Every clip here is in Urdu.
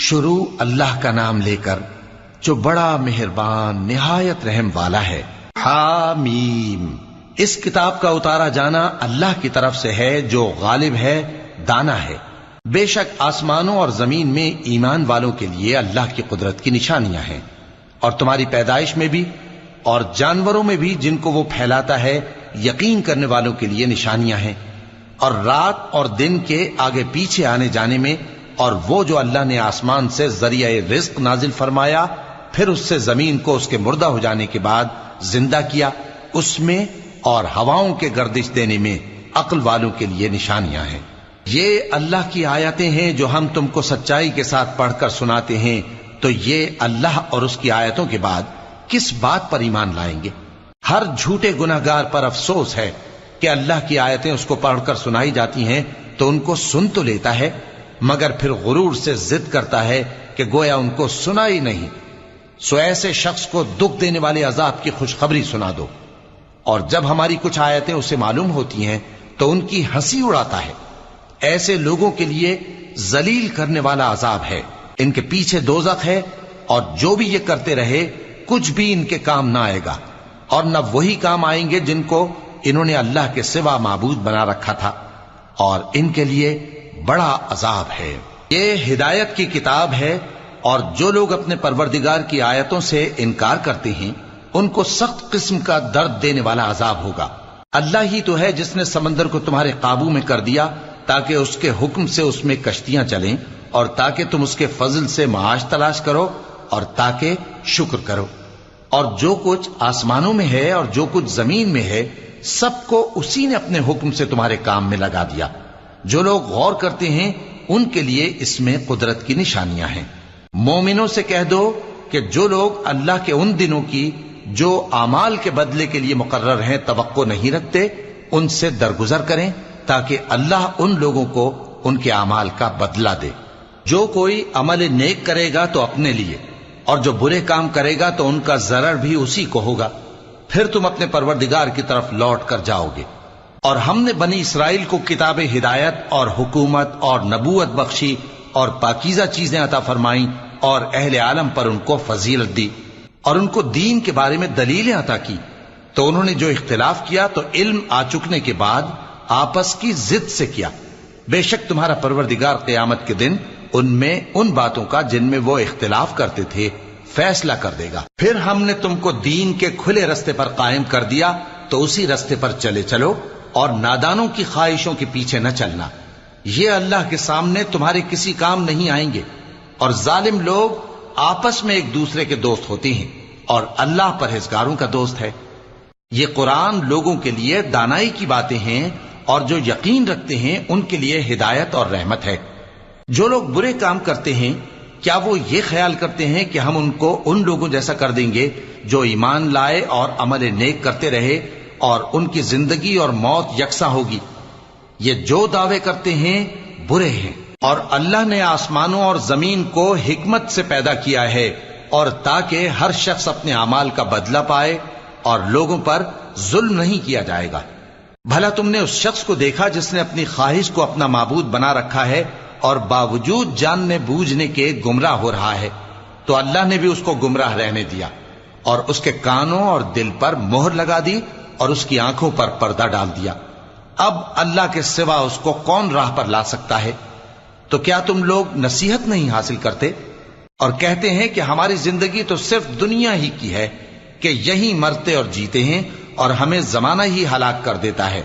شروع اللہ کا نام لے کر جو بڑا مہربان نہایت رحم والا ہے۔ حامیم، اس کتاب کا اتارا جانا اللہ کی طرف سے ہے جو غالب ہے، دانا ہے۔ بے شک آسمانوں اور زمین میں ایمان والوں کے لیے اللہ کی قدرت کی نشانیاں ہیں، اور تمہاری پیدائش میں بھی اور جانوروں میں بھی جن کو وہ پھیلاتا ہے یقین کرنے والوں کے لیے نشانیاں ہیں، اور رات اور دن کے آگے پیچھے آنے جانے میں، اور وہ جو اللہ نے آسمان سے ذریعہ رزق نازل فرمایا پھر اس سے زمین کو اس کے مردہ ہو جانے کے بعد زندہ کیا، اس میں اور ہواؤں کے گردش دینے میں عقل والوں کے لیے نشانیاں ہیں۔ یہ اللہ کی آیتیں ہیں جو ہم تم کو سچائی کے ساتھ پڑھ کر سناتے ہیں، تو یہ اللہ اور اس کی آیتوں کے بعد کس بات پر ایمان لائیں گے؟ ہر جھوٹے گناہگار پر افسوس ہے کہ اللہ کی آیتیں اس کو پڑھ کر سنائی جاتی ہیں تو ان کو سن تو لیتا ہے، مگر پھر غرور سے ضد کرتا ہے کہ گویا ان کو سنا ہی نہیں۔ سو ایسے شخص کو دکھ دینے والے عذاب کی خوشخبری سنا دو، اور جب ہماری کچھ آیتیں اسے معلوم ہوتی ہیں تو ان کی ہنسی اڑاتا ہے۔ ایسے لوگوں کے لیے ذلیل کرنے والا عذاب ہے، ان کے پیچھے دوزخ ہے، اور جو بھی یہ کرتے رہے کچھ بھی ان کے کام نہ آئے گا، اور نہ وہی کام آئیں گے جن کو انہوں نے اللہ کے سوا معبود بنا رکھا تھا، اور ان کے لیے بڑا عذاب ہے۔ یہ ہدایت کی کتاب ہے، اور جو لوگ اپنے پروردگار کی آیتوں سے انکار کرتے ہیں ان کو سخت قسم کا درد دینے والا عذاب ہوگا۔ اللہ ہی تو ہے جس نے سمندر کو تمہارے قابو میں کر دیا تاکہ اس کے حکم سے اس میں کشتیاں چلیں، اور تاکہ تم اس کے فضل سے معاش تلاش کرو، اور تاکہ شکر کرو۔ اور جو کچھ آسمانوں میں ہے اور جو کچھ زمین میں ہے سب کو اسی نے اپنے حکم سے تمہارے کام میں لگا دیا۔ جو لوگ غور کرتے ہیں ان کے لیے اس میں قدرت کی نشانیاں ہیں۔ مومنوں سے کہہ دو کہ جو لوگ اللہ کے ان دنوں کی جو اعمال کے بدلے کے لیے مقرر ہیں توقع نہیں رکھتے ان سے درگزر کریں، تاکہ اللہ ان لوگوں کو ان کے اعمال کا بدلہ دے۔ جو کوئی عمل نیک کرے گا تو اپنے لیے، اور جو برے کام کرے گا تو ان کا ضرر بھی اسی کو ہوگا، پھر تم اپنے پروردگار کی طرف لوٹ کر جاؤ گے۔ اور ہم نے بنی اسرائیل کو کتاب ہدایت اور حکومت اور نبوت بخشی، اور پاکیزہ چیزیں عطا فرمائیں، اور اہل عالم پر ان کو فضیلت دی، اور ان کو دین کے بارے میں دلیلیں عطا کی، تو انہوں نے جو اختلاف کیا تو علم آ چکنے کے بعد آپس کی ضد سے کیا۔ بے شک تمہارا پروردگار قیامت کے دن ان میں ان باتوں کا جن میں وہ اختلاف کرتے تھے فیصلہ کر دے گا۔ پھر ہم نے تم کو دین کے کھلے رستے پر قائم کر دیا، تو اسی رستے پر چلے چلو، اور نادانوں کی خواہشوں کے پیچھے نہ چلنا، یہ اللہ کے سامنے تمہارے کسی کام نہیں آئیں گے۔ اور ظالم لوگ آپس میں ایک دوسرے کے دوست ہوتے ہیں، اور اللہ پرہیزگاروں کا دوست ہے۔ یہ قرآن لوگوں کے لیے دانائی کی باتیں ہیں، اور جو یقین رکھتے ہیں ان کے لیے ہدایت اور رحمت ہے۔ جو لوگ برے کام کرتے ہیں کیا وہ یہ خیال کرتے ہیں کہ ہم ان کو ان لوگوں جیسا کر دیں گے جو ایمان لائے اور عمل نیک کرتے رہے، اور ان کی زندگی اور موت یکساں ہوگی؟ یہ جو دعوے کرتے ہیں برے ہیں۔ اور اللہ نے آسمانوں اور زمین کو حکمت سے پیدا کیا ہے، اور تاکہ ہر شخص اپنے اعمال کا بدلہ پائے، اور لوگوں پر ظلم نہیں کیا جائے گا۔ بھلا تم نے اس شخص کو دیکھا جس نے اپنی خواہش کو اپنا معبود بنا رکھا ہے اور باوجود جاننے بوجھنے کے گمراہ ہو رہا ہے؟ تو اللہ نے بھی اس کو گمراہ رہنے دیا، اور اس کے کانوں اور دل پر مہر لگا دی، اور اس کی آنکھوں پر پردہ ڈال دیا۔ اب اللہ کے سوا اس کو کون راہ پر لا سکتا ہے؟ تو کیا تم لوگ نصیحت نہیں حاصل کرتے اور کہتے ہیں کہ ہماری زندگی تو صرف دنیا ہی کی ہے، کہ یہی مرتے اور جیتے ہیں، اور ہمیں زمانہ ہی ہلاک کر دیتا ہے؟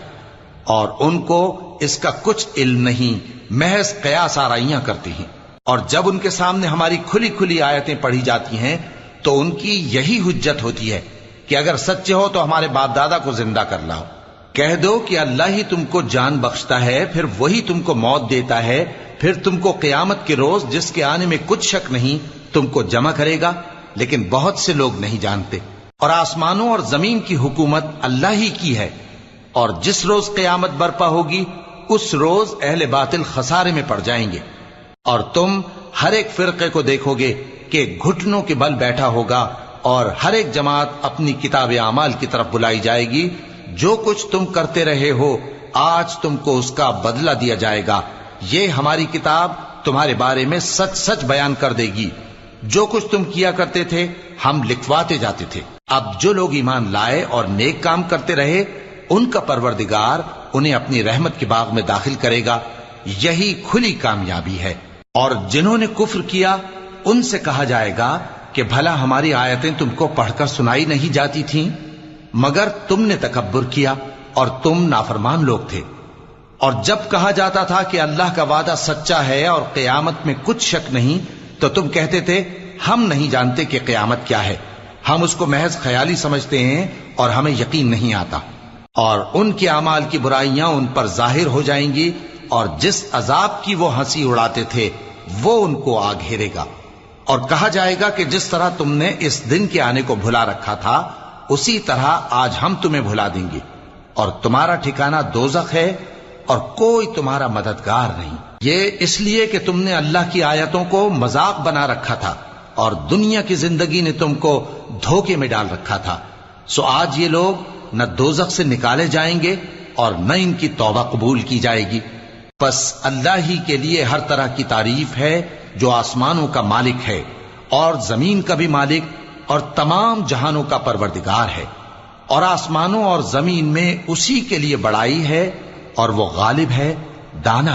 اور ان کو اس کا کچھ علم نہیں، محض قیاس آرائیاں کرتے ہیں۔ اور جب ان کے سامنے ہماری کھلی کھلی آیتیں پڑھی جاتی ہیں تو ان کی یہی حجت ہوتی ہے کہ اگر سچے ہو تو ہمارے باپ دادا کو زندہ کر لاؤ۔ کہہ دو کہ اللہ ہی تم کو جان بخشتا ہے، پھر وہی تم کو موت دیتا ہے، پھر تم کو قیامت کے روز جس کے آنے میں کچھ شک نہیں تم کو جمع کرے گا، لیکن بہت سے لوگ نہیں جانتے۔ اور آسمانوں اور زمین کی حکومت اللہ ہی کی ہے، اور جس روز قیامت برپا ہوگی اس روز اہل باطل خسارے میں پڑ جائیں گے۔ اور تم ہر ایک فرقے کو دیکھو گے کہ گھٹنوں کے بل بیٹھا ہوگا، اور ہر ایک جماعت اپنی کتاب اعمال کی طرف بلائی جائے گی۔ جو کچھ تم کرتے رہے ہو آج تم کو اس کا بدلہ دیا جائے گا۔ یہ ہماری کتاب تمہارے بارے میں سچ سچ بیان کر دے گی. جو کچھ تم کیا کرتے تھے ہم لکھواتے جاتے تھے. اب جو لوگ ایمان لائے اور نیک کام کرتے رہے ان کا پروردگار انہیں اپنی رحمت کے باغ میں داخل کرے گا. یہی کھلی کامیابی ہے. اور جنہوں نے کفر کیا ان سے کہا جائے گا کہ بھلا ہماری آیتیں تم کو پڑھ کر سنائی نہیں جاتی تھیں؟ مگر تم نے تکبر کیا اور تم نافرمان لوگ تھے. اور جب کہا جاتا تھا کہ اللہ کا وعدہ سچا ہے اور قیامت میں کچھ شک نہیں تو تم کہتے تھے ہم نہیں جانتے کہ قیامت کیا ہے، ہم اس کو محض خیالی سمجھتے ہیں اور ہمیں یقین نہیں آتا. اور ان کے اعمال کی برائیاں ان پر ظاہر ہو جائیں گی اور جس عذاب کی وہ ہنسی اڑاتے تھے وہ ان کو آ گھیرے گا. اور کہا جائے گا کہ جس طرح تم نے اس دن کے آنے کو بھلا رکھا تھا اسی طرح آج ہم تمہیں بھلا دیں گے، اور تمہارا ٹھکانہ دوزخ ہے اور کوئی تمہارا مددگار نہیں. یہ اس لیے کہ تم نے اللہ کی آیتوں کو مذاق بنا رکھا تھا اور دنیا کی زندگی نے تم کو دھوکے میں ڈال رکھا تھا. سو آج یہ لوگ نہ دوزخ سے نکالے جائیں گے اور نہ ان کی توبہ قبول کی جائے گی. بس اللہ ہی کے لیے ہر طرح کی تعریف ہے جو آسمانوں کا مالک ہے اور زمین کا بھی مالک اور تمام جہانوں کا پروردگار ہے. اور آسمانوں اور زمین میں اسی کے لیے بڑائی ہے اور وہ غالب ہے، دانا